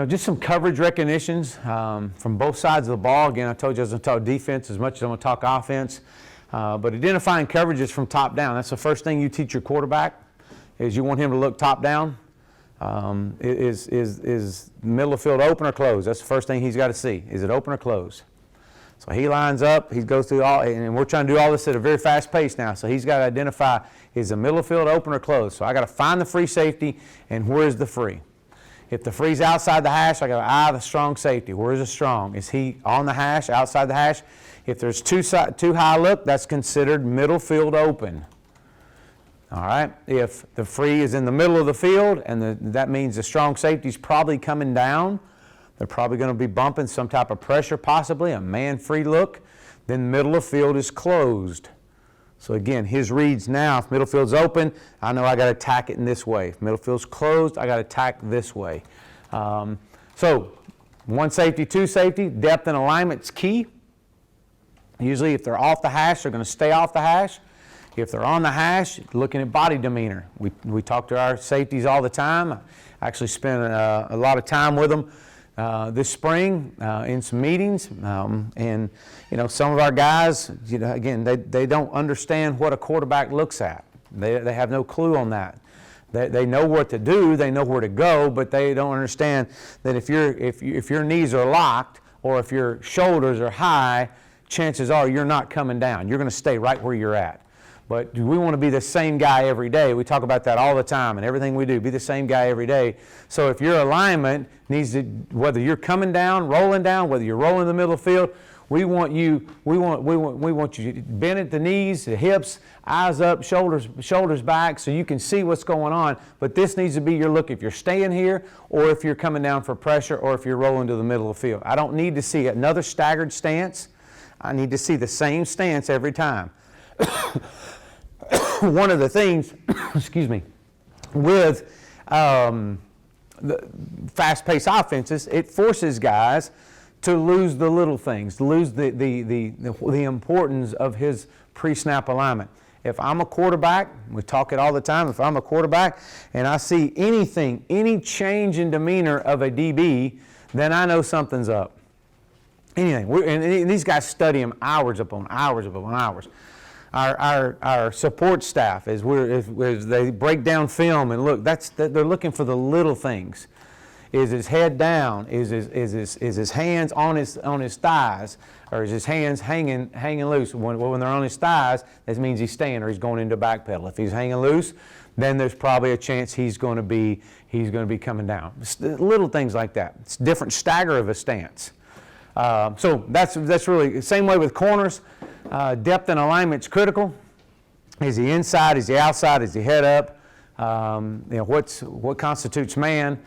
just some coverage recognitions from both sides of the ball. Again, I told you I was going to talk defense as much as I'm going to talk offense. But identifying coverages from top down, that's the first thing you teach your quarterback, is you want him to look top down. Is middle of field open or closed? That's the first thing he's got to see. Is it open or closed? So he lines up, he goes through all, and we're trying to do all this at a very fast pace now. So he's got to identify, is the middle of field open or closed? So I got to find the free safety, and where is the free? If the free's outside the hash, I got to eye the strong safety. Where is the strong? Is he on the hash, outside the hash? If there's too high look, that's considered middle field open. All right. If the free is in the middle of the field, and that means the strong safety's probably coming down, they're probably going to be bumping some type of pressure, possibly a man-free look, then middle of field is closed. So again, his reads now, if middle field's open, I know I got to attack it in this way. If middle field's closed, I got to attack this way. So one safety, two safety, depth and alignment's key. Usually if they're off the hash, they're going to stay off the hash. If they're on the hash, looking at body demeanor. We talk to our safeties all the time. I actually spent a lot of time with them this spring in some meetings, and some of our guys, again, they don't understand what a quarterback looks at. They have no clue on that. They know what to do, they know where to go, but they don't understand that if your knees are locked or if your shoulders are high, chances are you're not coming down. You're going to stay right where you're at. But we want to be the same guy every day. We talk about that all the time, and everything we do, be the same guy every day. So if your alignment needs to, whether you're coming down, whether you're rolling in the middle of the field, we want you to bend at the knees, the hips, eyes up, shoulders back, so you can see what's going on. But this needs to be your look if you're staying here, or if you're coming down for pressure, or if you're rolling to the middle of the field. I don't need to see another staggered stance. I need to see the same stance every time. One of the things, excuse me, with the fast-paced offenses, it forces guys to lose the little things, lose the importance of his pre-snap alignment. If I'm a quarterback, we talk it all the time, if I'm a quarterback and I see anything, any change in demeanor of a DB, then I know something's up. Anything. And these guys study them hours upon hours upon hours. Our support staff, as they break down film and look, they're looking for the little things. Is his head down? Is his hands on his thighs, or is his hands hanging loose? When they're on his thighs, that means he's staying or he's going into back pedal. If he's hanging loose, then there's probably a chance he's going to be coming down. Little things like that. It's a different stagger of a stance. So that's really the same way with corners. Depth and alignment's critical. Is he inside? Is he outside? Is he head up? What constitutes man?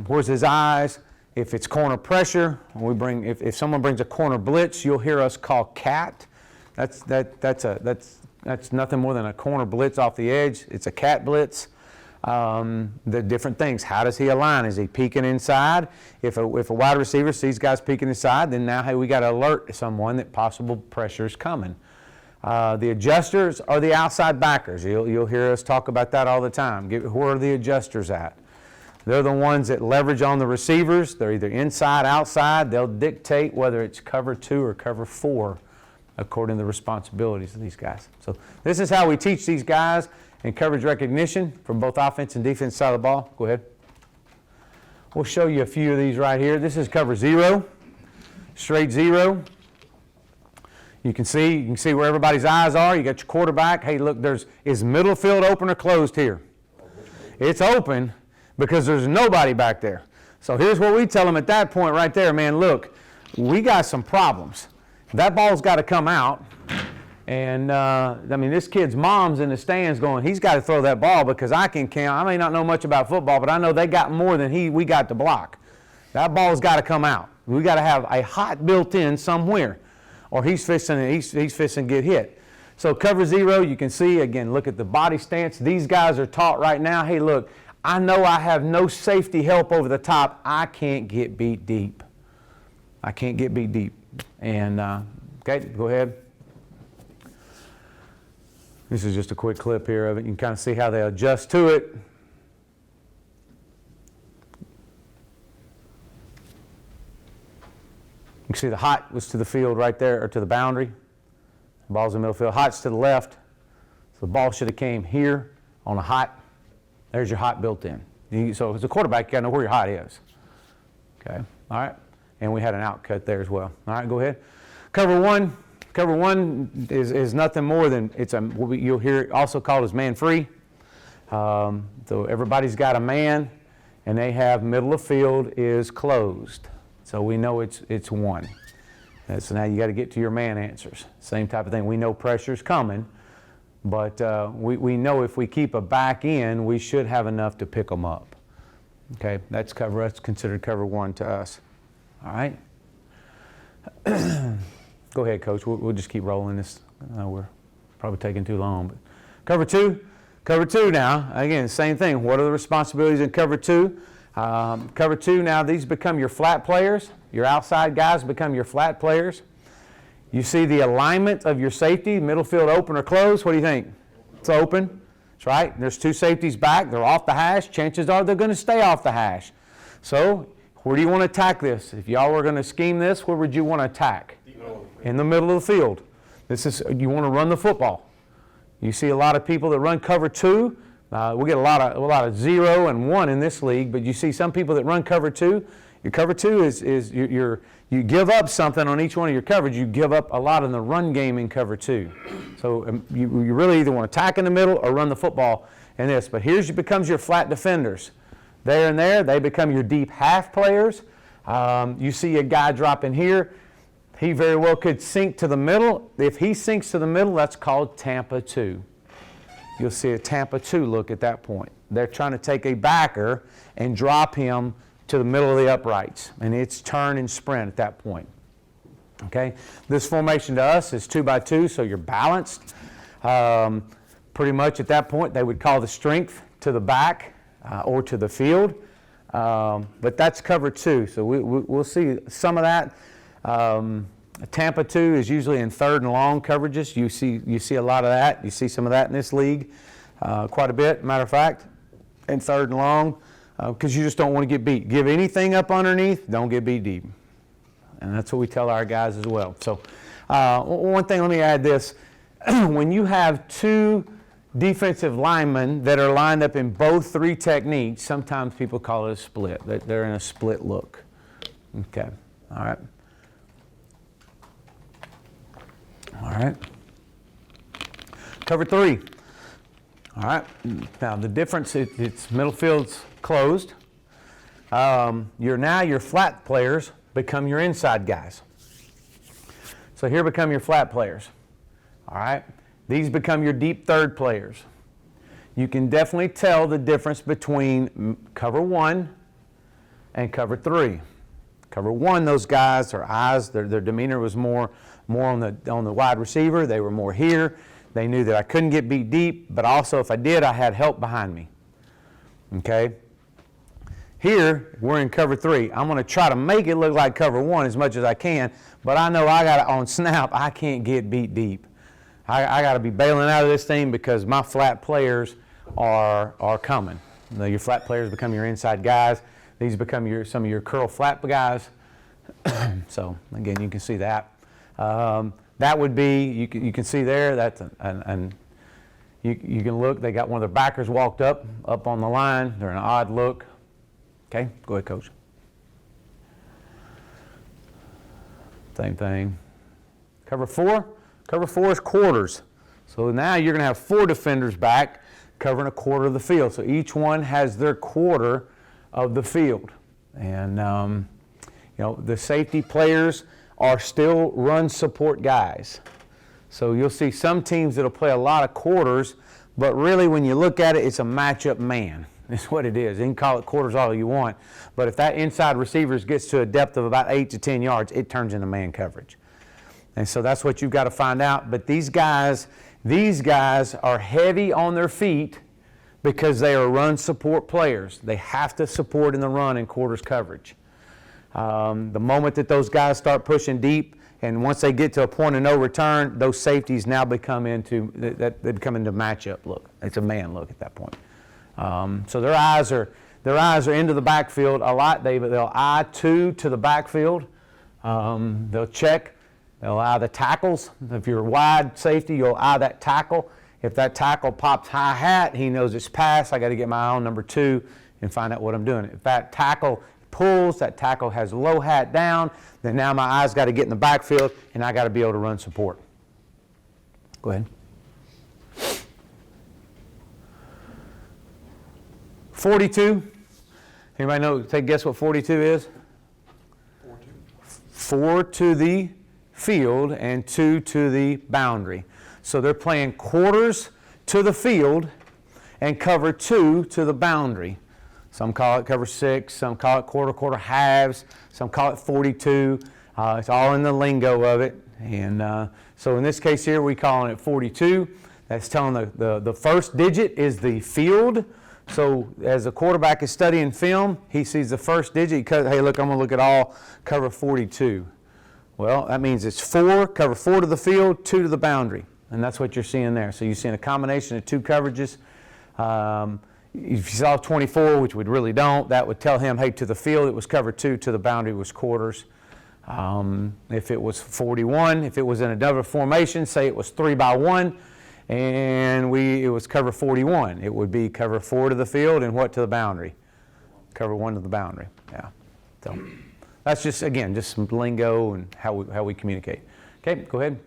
Where's his eyes? If it's corner pressure, if someone brings a corner blitz, you'll hear us call cat. That's nothing more than a corner blitz off the edge. It's a cat blitz. The different things. How does he align? Is he peeking inside? If a wide receiver sees guys peeking inside, then now, hey, we got to alert someone that possible pressure is coming. The adjusters are the outside backers. You'll hear us talk about that all the time. Where are the adjusters at? They're the ones that leverage on the receivers. They're either inside, outside. They'll dictate whether it's cover 2 or cover 4 according to the responsibilities of these guys. So this is how we teach these guys in coverage recognition from both offense and defense side of the ball. Go ahead. We'll show you a few of these right here. This is cover 0, straight 0. You can see where everybody's eyes are. You got your quarterback. Hey, look, is middle field open or closed here? It's open because there's nobody back there. So here's what we tell them at that point right there, man, look, we got some problems. That ball's got to come out. And, this kid's mom's in the stands going, he's got to throw that ball because I can count. I may not know much about football, but I know they got more than we got to block. That ball's got to come out. We got to have a hot built in somewhere, or he's fixing to get hit. So cover 0, you can see, again, look at the body stance. These guys are taught right now, hey, look, I know I have no safety help over the top. I can't get beat deep. And, okay, go ahead. This is just a quick clip here of it. You can kind of see how they adjust to it. can see the hot was to the field right there, or to the boundary. The ball's in the middle field. Hot's to the left. So the ball should have came here on a hot. There's your hot built in. So as a quarterback, you got to know where your hot is. Okay, all right. And we had an out cut there as well. All right, go ahead. Cover one. Cover one is nothing more than, you'll hear it also called as man free. So everybody's got a man, and they have middle of field is closed. So we know it's one. And so now you got to get to your man answers. Same type of thing. We know pressure's coming, but we know if we keep a back in, we should have enough to pick them up. Okay, that's considered cover one to us. All right. Go ahead, Coach. We'll just keep rolling this. We're probably taking too long. But cover two now. Again, same thing. What are the responsibilities in cover two? Cover two now, these become your flat players. Your outside guys become your flat players. You see the alignment of your safety, middle field open or closed. What do you think? It's open. That's right. There's two safeties back. They're off the hash. Chances are they're going to stay off the hash. So where do you want to attack this? If y'all were going to scheme this, where would you want to attack? In the middle of the field. You want to run the football. You see a lot of people that run cover two. We get a lot of 0 and 1 in this league, but you see some people that run cover two. Your cover two is you give up something on each one of your coverage. You give up a lot in the run game in cover two. So you really either want to attack in the middle or run the football in this. But here's becomes your flat defenders. There and there, they become your deep half players. You see a guy dropping here. He very well could sink to the middle. If he sinks to the middle, that's called Tampa 2. You'll see a Tampa 2 look at that point. They're trying to take a backer and drop him to the middle of the uprights, and it's turn and sprint at that point. Okay, this formation to us is 2 by 2, so you're balanced. Pretty much at that point, they would call the strength to the back or to the field, but that's cover 2. So we'll see some of that. Tampa 2 is usually in third and long coverages. You see a lot of that. You see some of that in this league, quite a bit, matter of fact, in third and long, because you just don't want to get beat. Give anything up underneath, don't get beat deep. And that's what we tell our guys as well. So one thing, let me add this. When you have two defensive linemen that are lined up in both three techniques, sometimes people call it a split. They're in a split look. Okay, all right. All right. Cover 3. All right. Now the difference, it's middle field's closed. Your flat players become your inside guys. So here become your flat players. All right. These become your deep third players. You can definitely tell the difference between cover 1 and cover 3. Cover 1, those guys, their eyes, their demeanor was more on the wide receiver. They were more here. They knew that I couldn't get beat deep, but also if I did, I had help behind me. Okay? Here, we're in cover 3. I'm going to try to make it look like cover 1 as much as I can, but I know on snap, I can't get beat deep. I got to be bailing out of this thing because my flat players are coming. Your flat players become your inside guys. These become some of your curl flat guys. So again, you can see that. That would be, you can see there, that's and you can look, they got one of their backers walked up on the line. They're an odd look. Okay, go ahead, Coach. Same thing. Cover 4 is quarters. So now you're going to have 4 defenders back covering a quarter of the field. So each one has their quarter of the field. And the safety players are still run support guys. So you'll see some teams that'll play a lot of quarters, but really when you look at it, it's a matchup man. That's what it is. You can call it quarters all you want, but if that inside receiver gets to a depth of about 8 to 10 yards, it turns into man coverage. And so that's what you've got to find out. But these guys are heavy on their feet because they are run support players. They have to support in the run in quarters coverage. The moment that those guys start pushing deep, and once they get to a point of no return, those safeties now become into matchup look. It's a man look at that point. So their eyes are into the backfield a lot. They'll eye to the backfield. They'll check. They'll eye the tackles. If you're wide safety, you'll eye that tackle. If that tackle pops high hat, he knows it's pass. I got to get my eye on number 2 and find out what I'm doing. If that tackle pulls, that tackle has low hat down, then now my eyes got to get in the backfield and I got to be able to run support. Go ahead. 42. Anybody know? Take a guess what 42 is? 4 to the field and 2 to the boundary. So they're playing quarters to the field and cover 2 to the boundary. Some call it cover 6, some call it quarter halves, some call it 42. It's all in the lingo of it. And so in this case here, we're calling it 42. That's telling the first digit is the field. So as the quarterback is studying film, he sees the first digit. Hey, look, I'm going to look at all cover 42. Well, that means it's 4, cover 4 to the field, 2 to the boundary. And that's what you're seeing there. So you're seeing a combination of 2 coverages. If you saw 24, which we really don't, that would tell him, hey, to the field it was cover 2, to the boundary was quarters. If it was 41, if it was in a double formation, say it was 3 by 1, and it was cover 41. It would be cover 4 to the field and what to the boundary? Cover 1 to the boundary. Yeah. So that's just, again, just some lingo and how we communicate. Okay, go ahead.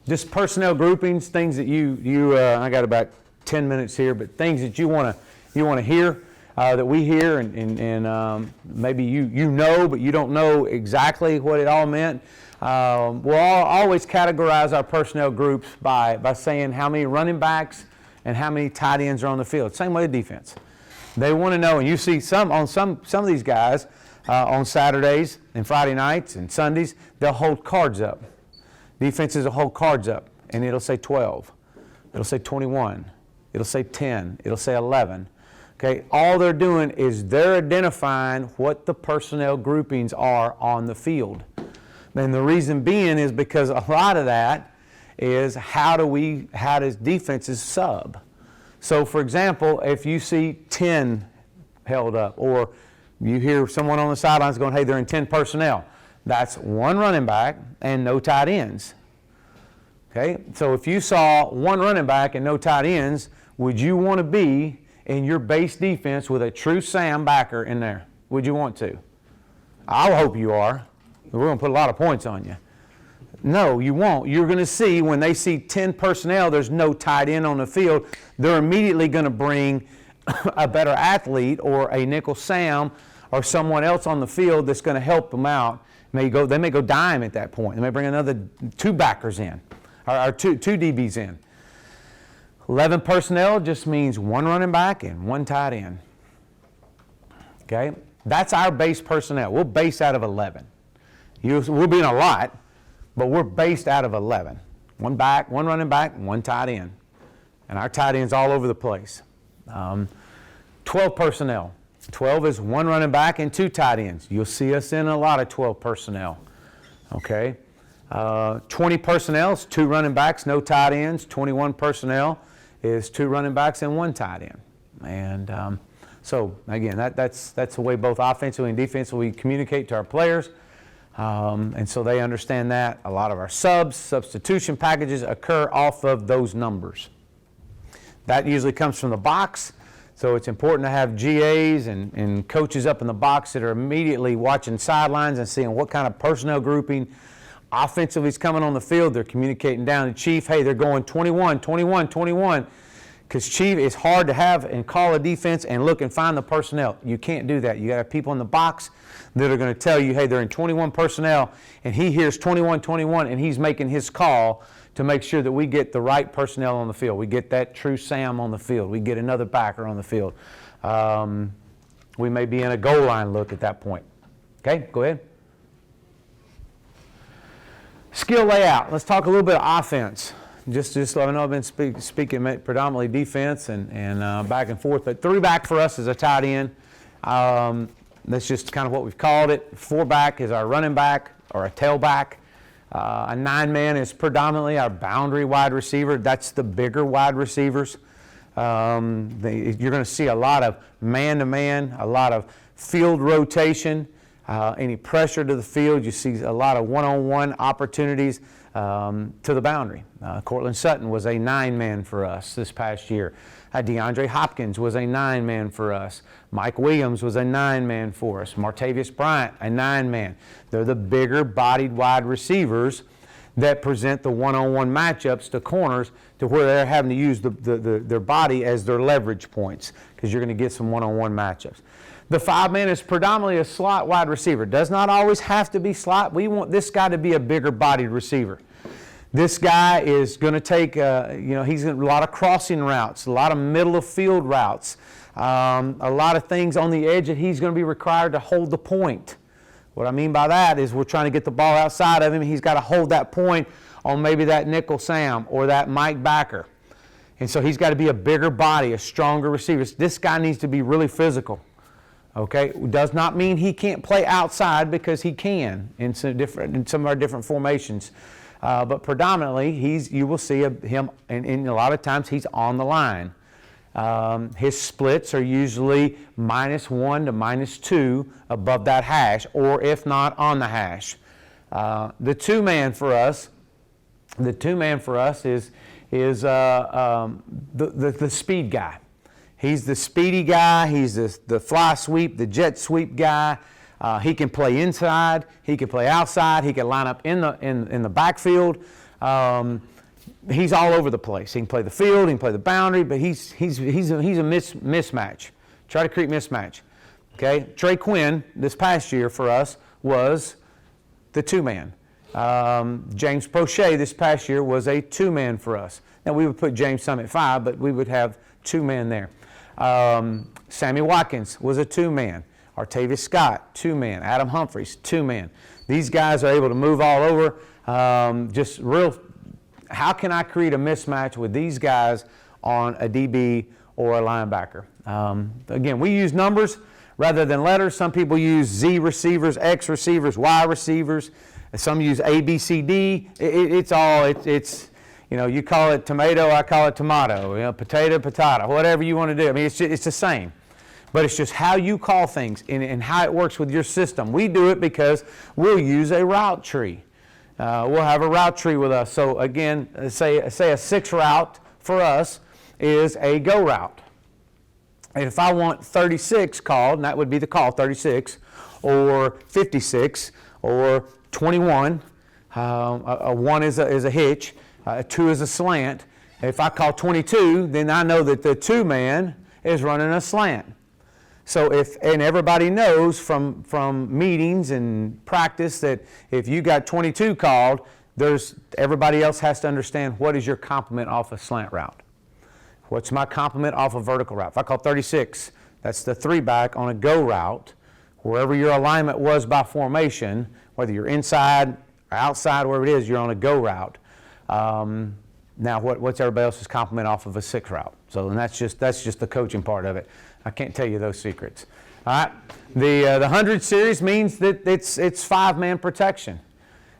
Just personnel groupings, things that I got about 10 minutes here, but things that you want to hear, that we hear, and maybe you know, but you don't know exactly what it all meant. We'll always categorize our personnel groups by saying how many running backs and how many tight ends are on the field. Same way with defense. They want to know, and you see some of these guys on Saturdays and Friday nights and Sundays, they'll hold cards up. Defenses will hold cards up, and it'll say 12. It'll say 21. It'll say 10. It'll say 11. Okay, all they're doing is they're identifying what the personnel groupings are on the field. And the reason being is because a lot of that is how does defenses sub? So for example, if you see 10 held up, or you hear someone on the sidelines going, hey, they're in 10 personnel, that's 1 running back and no tight ends. Okay, so if you saw 1 running back and no tight ends, would you want to be in your base defense with a true Sam backer in there? Would you want to? I hope you are. We're going to put a lot of points on you. No, you won't. You're going to see when they see 10 personnel, there's no tight end on the field, they're immediately going to bring a better athlete or a nickel Sam or someone else on the field that's going to help them out. They may go dime at that point. They may bring another 2 backers in, or two DBs in. 11 personnel just means 1 running back and 1 tight end. Okay? That's our base personnel. We'll base out of 11. We'll be in a lot, but we're based out of 11. 1 back, 1 running back, 1 tight end. And our tight ends all over the place. 12 personnel. 12 is 1 running back and 2 tight ends. You'll see us in a lot of 12 personnel. Okay? 20 personnel is 2 running backs, no tight ends. 21 personnel is 2 running backs and 1 tight end. And so, again, that's the way both offensively and defensively we communicate to our players. And so they understand that. A lot of our substitution packages occur off of those numbers. That usually comes from the box. So it's important to have GAs and coaches up in the box that are immediately watching sidelines and seeing what kind of personnel grouping offensively is coming on the field. They're communicating down to Chief, hey, they're going 21, 21, 21. Because Chief, it's hard to have and call a defense and look and find the personnel. You can't do that. You got to have people in the box that are going to tell you, hey, they're in 21 personnel, and he hears 21, 21, and he's making his call to make sure that we get the right personnel on the field. We get that true Sam on the field. We get another backer on the field. We may be in a goal line look at that point. Okay, go ahead. Skill layout. Let's talk a little bit of offense. Just I know I've been speaking predominantly defense and back and forth, but 3-back for us is a tight end. That's just kind of what we've called it. 4-back is our running back or a tailback. A 9-man is predominantly our boundary wide receiver. That's the bigger wide receivers. You're going to see a lot of man-to-man, a lot of field rotation, any pressure to the field. You see a lot of one-on-one opportunities to the boundary. Cortland Sutton was a 9-man for us this past year. DeAndre Hopkins was a 9-man for us. Mike Williams was a 9-man for us. Martavius Bryant, a 9-man. They're the bigger bodied wide receivers that present the one-on-one matchups to corners to where they're having to use their body as their leverage points, because you're going to get some one-on-one matchups. The 5-man is predominantly a slot wide receiver. Does not always have to be slot. We want this guy to be a bigger bodied receiver. This guy is going to take, he's a lot of crossing routes, a lot of middle of field routes, a lot of things on the edge that he's going to be required to hold the point. What I mean by that is we're trying to get the ball outside of him. He's got to hold that point on maybe that nickel Sam or that Mike Backer. And so he's got to be a bigger body, a stronger receiver. This guy needs to be really physical. Okay, does not mean he can't play outside, because he can in some of our different formations. But predominantly, you will see him, and a lot of times he's on the line. His splits are usually -1 to -2 above that hash, or if not on the hash. The 2-man for us is the speed guy. He's the speedy guy. He's the fly sweep, the jet sweep guy. He can play inside. He can play outside. He can line up in the backfield. He's all over the place. He can play the field. He can play the boundary. But he's a mismatch. Try to create mismatch. Okay. Trey Quinn this past year for us was the 2-man. James Prochet this past year was a 2-man for us. Now we would put James Summit 5, but we would have 2-man there. Sammy Watkins was a 2-man. Artavius Scott, 2-man. Adam Humphreys, 2-man. These guys are able to move all over. How can I create a mismatch with these guys on a DB or a linebacker? Again, we use numbers rather than letters. Some people use Z receivers, X receivers, Y receivers. Some use A, B, C, D. You call it tomato, I call it tomato. Potato, potato, whatever you want to do. I mean, it's the same. But it's just how you call things and how it works with your system. We do it because we'll use a route tree. We'll have a route tree with us. So again, say a 6 route for us is a go route. And if I want 36 called, and that would be the call, 36, or 56, or 21, a 1 is a hitch, a 2 is a slant. If I call 22, then I know that the 2-man is running a slant. So and everybody knows from meetings and practice that if you got 22 called, everybody else has to understand what is your complement off a slant route. What's my complement off a vertical route? If I call 36, that's the 3-back on a go route, wherever your alignment was by formation, whether you're inside or outside, wherever it is, you're on a go route. Now, what's everybody else's complement off of a 6 route? So, and that's just the coaching part of it. I can't tell you those secrets. All right, the 100 series means that it's 5-man protection.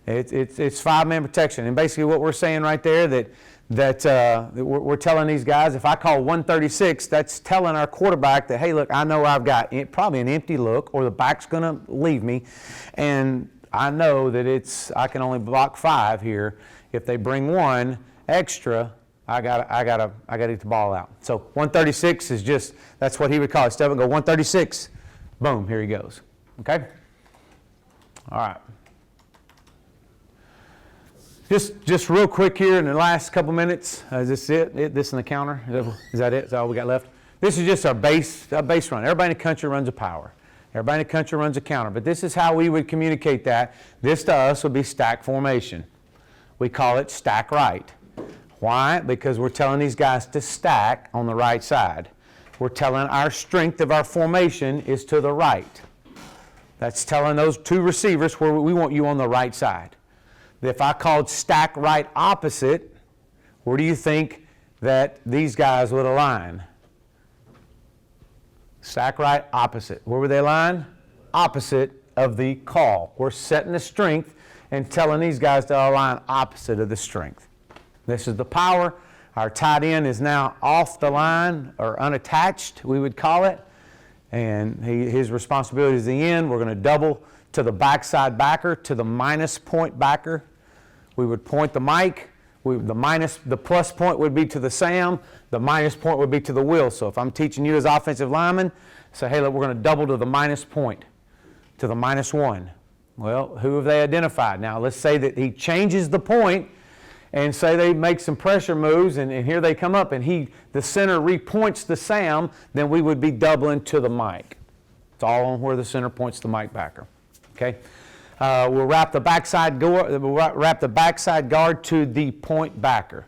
It's 5-man protection, and basically what we're saying right there that we're telling these guys, if I call 136, that's telling our quarterback that, hey, look, I know I've got probably an empty look, or the back's going to leave me, and I know that I can only block 5 here. If they bring 1 extra, I gotta get the ball out. So 136 is that's what he would call it. Step and go 136, boom, here he goes. Okay? All right. Just real quick here in the last couple minutes. Is this it? This and the counter? Is that it? Is that all we got left? This is just our base run. Everybody in the country runs a power. Everybody in the country runs a counter. But this is how we would communicate that. This to us would be stack formation. We call it stack right. Why? Because we're telling these guys to stack on the right side. We're telling our strength of our formation is to the right. That's telling those 2 receivers where we want you on the right side. If I called stack right opposite, where do you think that these guys would align? Stack right opposite. Where would they align? Opposite of the call. We're setting the strength and telling these guys to align opposite of the strength. This is the power. Our tight end is now off the line, or unattached, we would call it. And his responsibility is the end. We're going to double to the backside backer, to the minus point backer. We would point the mic. The plus point would be to the SAM. The minus point would be to the wheel. So if I'm teaching you as offensive lineman, say, hey, look, we're going to double to the minus point, to the -1. Well, who have they identified? Now, let's say that he changes the point and say they make some pressure moves, and here they come up, and the center repoints the SAM, then we would be doubling to the mic. It's all on where the center points the mic backer. Okay? We'll wrap the backside guard to the point backer.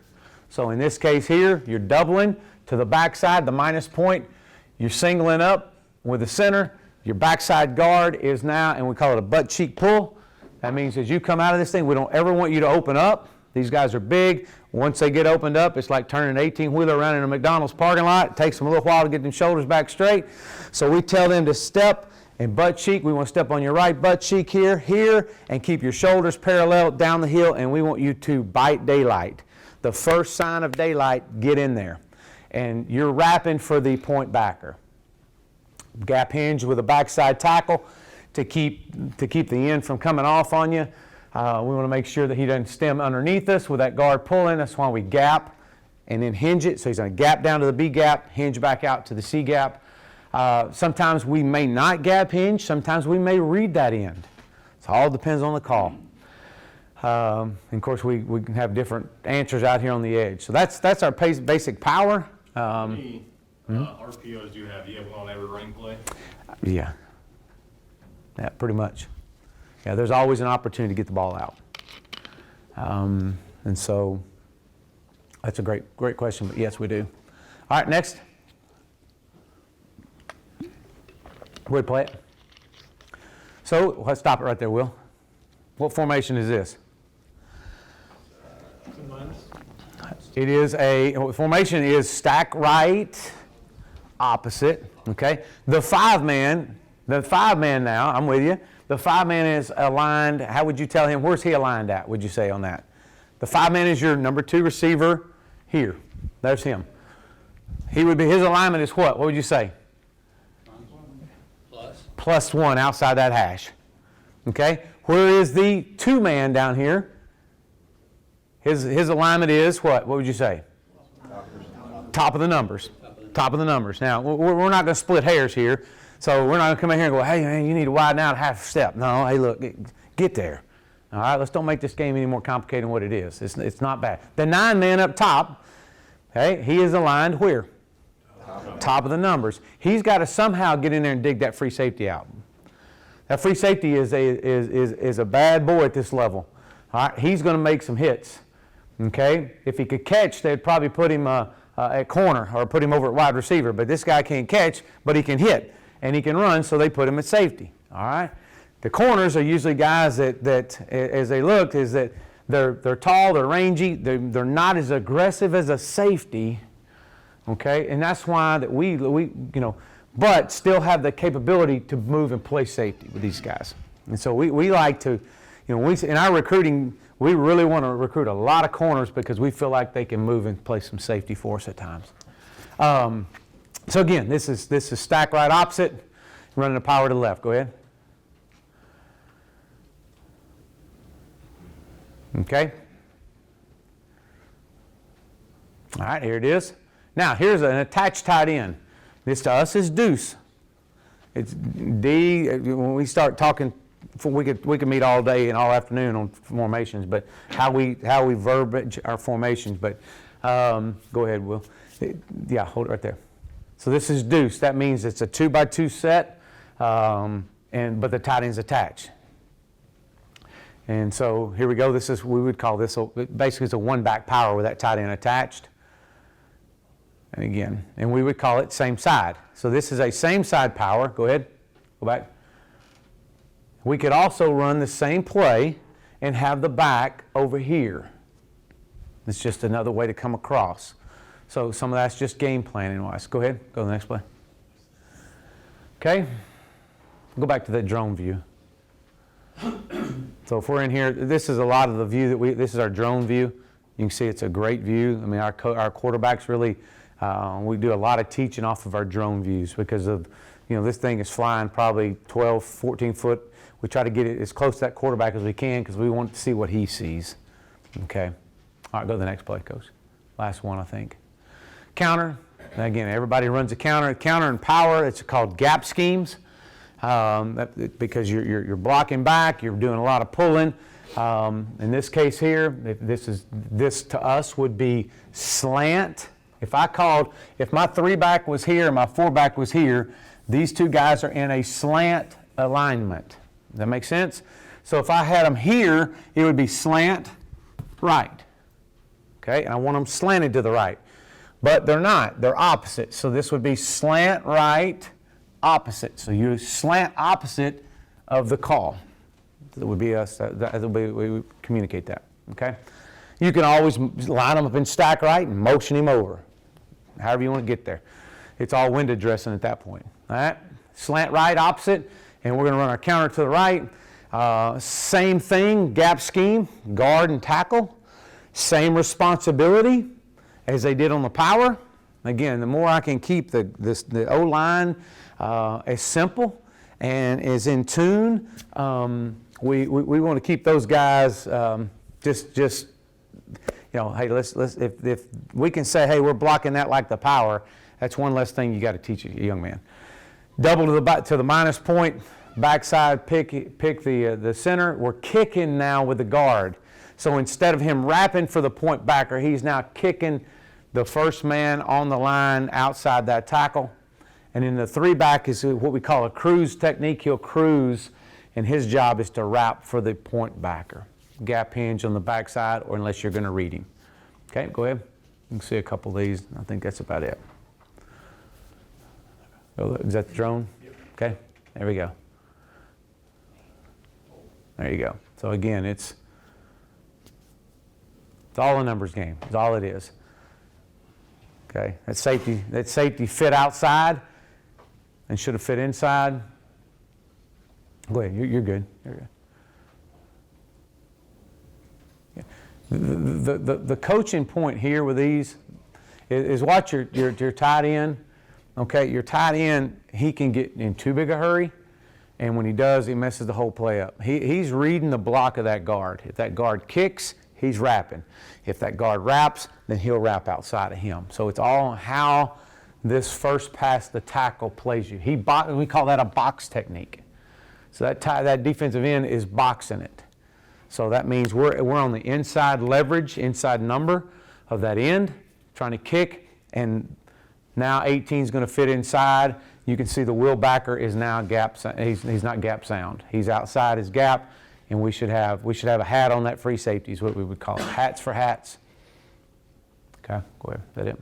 So in this case here, you're doubling to the backside, the minus point. You're singling up with the center. Your backside guard is now, and we call it a butt cheek pull. That means as you come out of this thing, we don't ever want you to open up. These guys are big. Once they get opened up, it's like turning an 18-wheeler around in a McDonald's parking lot. It takes them a little while to get them shoulders back straight. So we tell them to step and butt cheek. We want to step on your right butt cheek here, and keep your shoulders parallel down the hill, and we want you to bite daylight. The first sign of daylight, get in there. And you're wrapping for the point backer. Gap hinge with a backside tackle to keep the end from coming off on you. We want to make sure that he doesn't stem underneath us with that guard pulling. That's why we gap and then hinge it. So he's going to gap down to the B gap, hinge back out to the C gap. Sometimes we may not gap hinge. Sometimes we may read that end. It all depends on the call. And of course, we can have different answers out here on the edge. So that's our basic power. How many RPOs do you have? Do you have one on every ring play? Yeah, pretty much. Yeah, there's always an opportunity to get the ball out. And so that's a great question, but yes, we do. All right, next. We'll play it. So let's stop it right there, Will. What formation is this? It is formation is stack right, opposite, okay? The five man now, I'm with you. The 5-man is aligned. How would you tell him? Where's he aligned at, would you say, on that? The 5-man is your number 2 receiver here. There's him. His alignment is what? What would you say? +1 outside that hash. Okay? Where is the 2-man down here? His alignment is what? What would you say? Top of the numbers. Top of the numbers. Now, we're not going to split hairs here. So we're not going to come in here and go, hey, man, you need to widen out half a step. No, hey, look, get there. All right, let's don't make this game any more complicated than what it is. It's not bad. The 9-man up top, okay, he is aligned where? Top of the numbers. He's got to somehow get in there and dig that free safety out. That free safety is a bad boy at this level. All right, he's going to make some hits. Okay, if he could catch, they'd probably put him at corner or put him over at wide receiver. But this guy can't catch, but he can hit. And he can run, so they put him at safety. All right. The corners are usually guys that as they look, is that they're tall, they're rangy, they're not as aggressive as a safety. Okay, and that's why that we but still have the capability to move and play safety with these guys. And so we like to, in our recruiting, we really want to recruit a lot of corners because we feel like they can move and play some safety for us at times. So again, this is stack right opposite, running the power to the left. Go ahead. Okay. All right, here it is. Now, here's an attached tight end. This to us is deuce. It's D. When we start talking, we could meet all day and all afternoon on formations, but how we verbiage our formations. But go ahead, Will. Yeah, hold it right there. So this is deuce. That means it's a 2x2 set, but the tight end's attached. And so here we go. We would call this basically it's a one-back power with that tight end attached. And again, and we would call it same side. So this is a same side power. Go ahead. Go back. We could also run the same play and have the back over here. It's just another way to come across. So some of that's just game planning wise. Go ahead. Go to the next play. Okay. Go back to that drone view. So if we're in here, this is a lot of the view this is our drone view. You can see it's a great view. I mean, our quarterbacks really We do a lot of teaching off of our drone views because of, this thing is flying probably 12, 14 foot. We try to get it as close to that quarterback as we can because we want to see what he sees. Okay. All right, go to the next play, Coach. Last one, I think. Counter. Again, everybody runs a counter. Counter and power, it's called gap schemes because you're blocking back, you're doing a lot of pulling. In this case here, this to us would be slant. If my 3-back was here and my 4-back was here, these two guys are in a slant alignment. Does that make sense? So if I had them here, it would be slant right. Okay, and I want them slanted to the right. But they're not, they're opposite. So this would be slant right, opposite. So you slant opposite of the call. That would be us, we would communicate that, okay? You can always line them up in stack right and motion him over, however you want to get there. It's all window dressing at that point, all right? Slant right, opposite, and we're going to run our counter to the right. Same thing, gap scheme, guard and tackle. Same responsibility as they did on the power. Again, the more I can keep the O-line as simple and as in tune, we want to keep those guys just hey, let's if we can say, hey, we're blocking that like the power, that's one less thing you got to teach a young man. Double to the minus point, backside pick the center. We're kicking now with the guard. So instead of him wrapping for the point backer, he's now kicking the first man on the line outside that tackle. And then the 3-back is what we call a cruise technique. He'll cruise, and his job is to wrap for the point backer. Gap hinge on the backside, or unless you're going to read him. Okay, go ahead. You can see a couple of these. I think that's about it. Is that the drone? Okay, there we go. There you go. So again, it's all a numbers game. It's all it is. Okay, that safety fit outside and should have fit inside. Go ahead, you're good. You're good. Yeah. The coaching point here with these is watch your tight end. Okay, your tight end, he can get in too big a hurry, and when he does, he messes the whole play up. He's reading the block of that guard. If that guard kicks, he's wrapping. If that guard wraps, then he'll wrap outside of him. So it's all on how this first pass the tackle plays you. We call that a box technique. So that defensive end is boxing it. So that means we're on the inside leverage, inside number of that end, trying to kick, and now 18 is going to fit inside. You can see the wheel backer is now gap. He's not gap sound. He's outside his gap, and we should have a hat on that free safety is what we would call it. Hats for hats. Okay, go ahead. Is that it?